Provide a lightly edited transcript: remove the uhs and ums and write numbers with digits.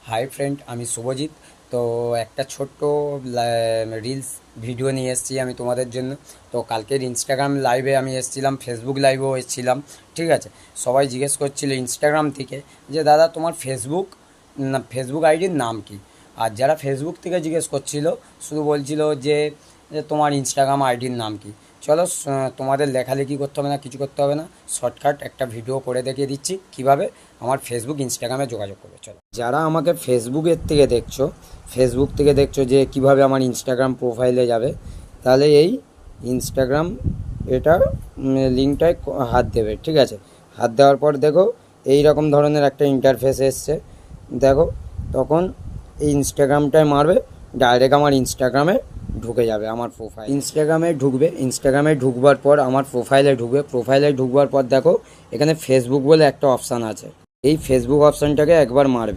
Hi friend, আমি শুভজিৎ। তো একটা ছোট্ট রিলস ভিডিও নিয়ে এসেছি আমি তোমাদের জন্য। তো কালকের ইনস্টাগ্রাম লাইভে আমি এসেছিলাম, ফেসবুক লাইভেও এসেছিলাম। ঠিক আছে, সবাই জিজ্ঞেস করছিল ইনস্টাগ্রাম থেকে যে দাদা তোমার ফেসবুক আইডির নাম কি। আর যারা ফেসবুক থেকে জিজ্ঞেস করছিল শুধু বলছিল যে যে তোমার ইনস্টাগ্রাম আইডির নাম কি। চলো, তোমাদের লেখালেখি করতে হবে না, কিছু করতে হবে না, শর্টকাট একটা ভিডিও করে দেখিয়ে দিচ্ছি কিভাবে আমার ফেসবুক ইনস্টাগ্রামে যোগাযোগ করবে। চলো, যারা আমাকে ফেসবুক থেকে দেখছো যে কিভাবে আমার ইনস্টাগ্রাম প্রোফাইলে যাবে, তাহলে এই ইনস্টাগ্রাম এটা লিঙ্কটায় হাত দেবে। ঠিক আছে, হাত দেওয়ার পর দেখো এই রকম ধরনের একটা ইন্টারফেস এসছে। দেখো, তখন এই ইনস্টাগ্রামটায় মারবে, ডাইরেক্ট আমার ইনস্টাগ্রামে ঢুকে যাবে। আমার ইনস্টাগ্রামে ঢুকবার পর আমার প্রোফাইলে ঢুকবার পর দেখো এখানে ফেসবুক বলে একটা অপশান আছে। এই ফেসবুক অপশানটাকে একবার মারবে।